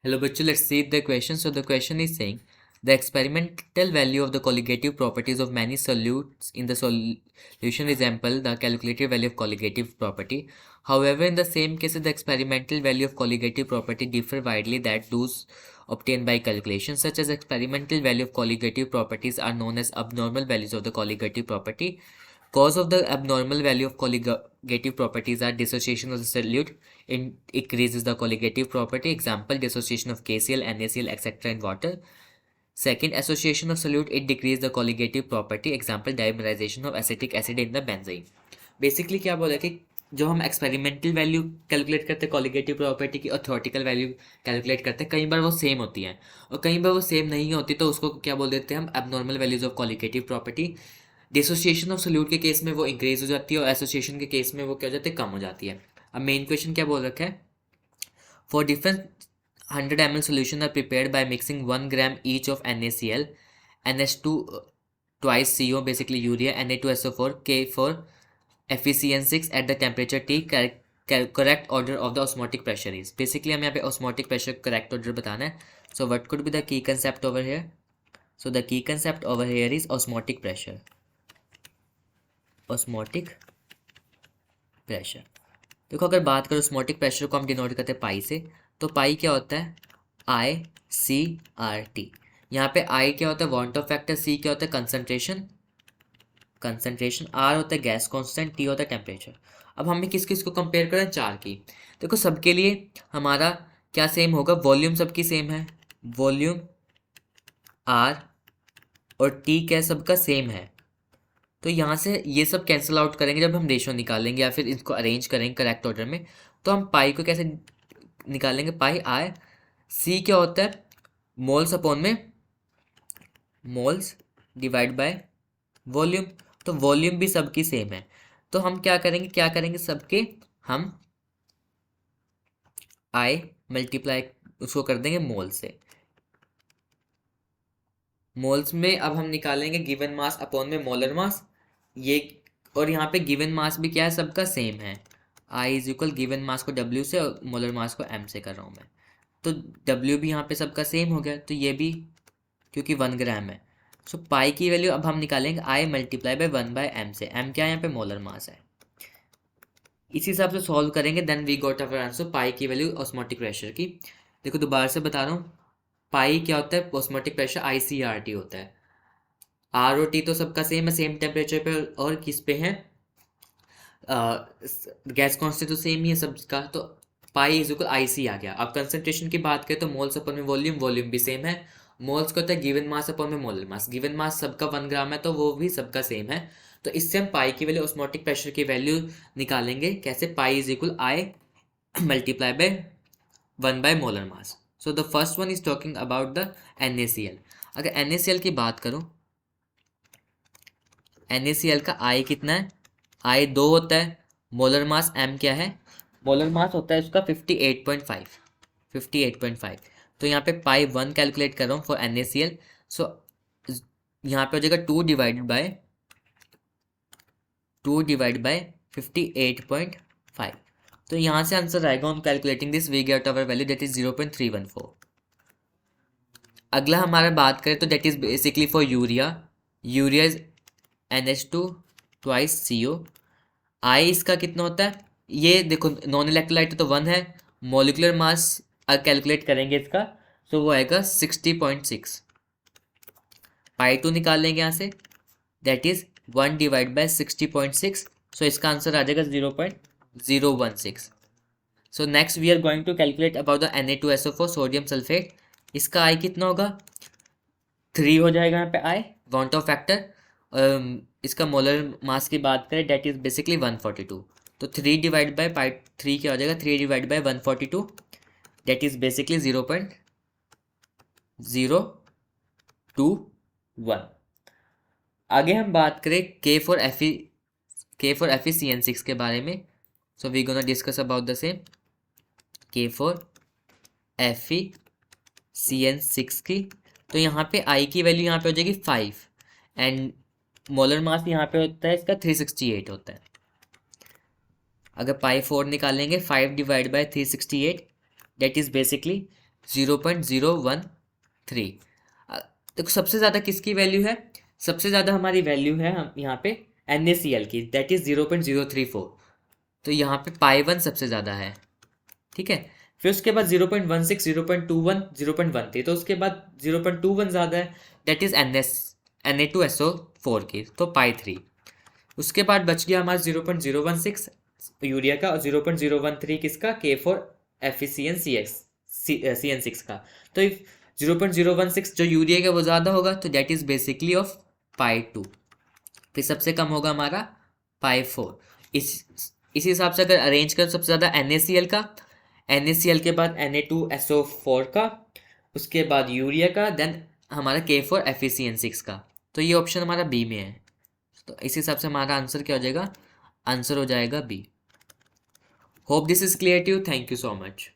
Hello, bachcho, let's see the question. So the question is saying the experimental value of the colligative properties of many solutes in the solution resemble the calculated value of colligative property. However, in the same cases, the experimental value of colligative property differ widely that those obtained by calculation, such as experimental value of colligative properties are known as abnormal values of the colligative property. Cause of the abnormal value of colligative properties are dissociation of the solute. It increases the colligative property. Example, dissociation of KCl, NaCl, etc. in water. Second, association of solute, it decreases the colligative property. Example, dimerization of acetic acid in the benzene. Basically क्या बोला कि जो हम experimental value calculate करते हैं colligative property की और theoretical value calculate करते हैं, कई बार वो सेम होती हैं और कई बार वो सेम नहीं होती, तो उसको क्या बोल देते हैं हम, abnormal values of colligative property. Dissociation of solute के केस में वो इंक्रीज हो जाती है और एसोसिएशन के केस में वो क्या हो जाती है, कम हो जाती है. अब मेन क्वेश्चन क्या बोल रखा है, for different 100 ml solution are prepared by mixing 1 gram each of NaCl, NH2 twice CO, basically urea, Na2SO4, K for FeCN6 at the temperature T. Correct order of the osmotic pressure is. Basically हम यहाँ पे osmotic pressure correct order बताना है. So what could be the key concept over here? So the key concept over here is osmotic pressure. Osmotic pressure. देखो अगर बात करो osmotic pressure को हम डिनोट करते हैं पाई से, तो पाई क्या होता है, ICRT. यहाँ पे I क्या होता है, वांट ऑफ फैक्टर, C क्या होता है, कंसंट्रेशन, R होता है गैस कांस्टेंट, T होता है टेम्परेचर. अब हमें किस किस को कंपेयर करें, चार की. देखो सबके लिए हमारा क्या सेम होगा, वॉल्यूम सबकी सेम है, वॉल्यूम R और T क्या सबका सेम है. तो यहाँ से ये सब कैंसिल आउट करेंगे जब हम रेशो निकालेंगे या फिर इसको अरेंज करेंगे करेक्ट ऑर्डर में. तो हम पाई को कैसे निकालेंगे, पाई आई, सी क्या होता है, मोल्स अपॉन में मोल्स डिवाइड बाय वॉल्यूम. तो वॉल्यूम भी सबकी सेम है, तो हम क्या करेंगे सबके हम आई मल्टीप्लाई उसको कर देंगे मोल से. मोल्स में अब हम निकालेंगे गिवन मास अपॉन में मोलर मास, ये, और यहाँ पे गिवन मास भी क्या है, सबका सेम है. I is equal given mass को डब्ल्यू से और मोलर मास को एम से कर रहा हूँ मैं. तो डब्ल्यू भी यहाँ पे सबका सेम हो गया, तो ये भी क्योंकि 1 ग्राम है. सो पाई की वैल्यू अब हम निकालेंगे आई मल्टीप्लाई बाय 1/m से. एम क्या है, यहाँ पे मोलर मास है. इसी हिसाब से सॉल्व करेंगे, then we got our answer pi की वैल्यू ऑस्मोटिक प्रेशर की. देखो दोबारा से बता रहा हूँ, पाई क्या होता है, ऑस्मोटिक प्रेशर ICRT होता है. आर और टी तो सबका सेम है, सेम टेम्परेचर पे, और किस पे है, गैस कांस्टेंट तो सेम ही है सबका. तो पाई इज इक्वल आई सी आ गया. अब कंसंट्रेशन की बात करें तो मोल्स अपन में वॉल्यूम, वॉल्यूम भी सेम है. मोल्स को होता है गिवन मास अपन में मोलर मास, गिवन मास सबका 1 ग्राम है तो वो भी सबका सेम है. तो इससे हम पाई की वैल्यू, ऑस्मोटिक प्रेशर की वैल्यू निकालेंगे कैसे, pi is equal I multiply by 1 by molar mass. So the first one is talking about the NaCl. अगर NaCl की बात करूं, NaCl का आई कितना है, आई 2 होता है. मोलर मास M क्या है, मोलर मास होता है इसका 58.5, 58.5. तो यहाँ पे पाई 1 कैलकुलेट कर रहा हूँ फॉर NaCl. सो यहाँ पे हो जाएगा 2 डिवाइड बाय 58.5. तो यहाँ से आंसर आएगा, हम calculating this we get our value that is 0.314. अगला हमारा बात करें तो that is basically for urea. Urea is NH2 twice CO. I इसका कितना होता है, ये देखो नॉन इलेक्ट्रोलाइट तो 1 है. मोलिकुलर मास कैलकुलेट करेंगे इसका, तो वो आएगा 60.6. पाई 2 निकाल लेंगे यहाँ से, दैट इज 1/60.6. सो इसका आंसर आ जाएगा 0.016. So next we are going to calculate about the Na2SO4 sodium sulphate. इसका आई कितना होगा, 3 हो जाएगा यहाँ पे आई, वांट ऑफ फैक्टर. इसका मोलर मास की बात करें डेट इज बेसिकली 142. तो 3/3 क्या हो जाएगा, 3/142 डेट इज बेसिकली 0.021. आगे हम बात करें K4FeCN6 के बारे में. So we gonna discuss about the same. K4FeCN6 की, तो यहाँ पे आई की वैल्यू यहाँ पे हो जाएगी 5 एंड मोलर मास यहाँ पे होता है इसका 368 होता है. अगर पाई 4 निकालेंगे, 5/368 डेट इज बेसिकली 0.013। देखो सबसे ज़्यादा किसकी वैल्यू है, सबसे ज़्यादा हमारी वैल्यू है हम यहाँ पे NaCl की, दैट इज़ 0.034। तो यहाँ पे पाई 1 सबसे ज़्यादा है, ठीक है। फिर उसके बाद 0.16, 0.21, 0.13, तो उसके बाद 0.21 ज़्यादा है, दैट इज़ Na2SO4 की, तो पाई 3। उसके बाद बच गया हमारा 0.016 यूरिया का और 0.013 किसका, K4FeCN6 का। तो 0.016 जो यूरिया का वो ज़्यादा होगा, तो दैट इज़ बेसिकली ऑफ पाई 2। फिर सबसे कम होगा हमारा पाई 4। इसी हिसाब से अगर अरेंज कर, सबसे ज़्यादा NaCl का, NaCl के बाद Na2SO4 का, उसके बाद यूरिया का, देन हमारा K4FeCN6 का। तो ये ऑप्शन हमारा बी में है। तो इस हिसाब से हमारा आंसर क्या हो जाएगा, आंसर हो जाएगा B. Hope this is clear to you, thank you so much.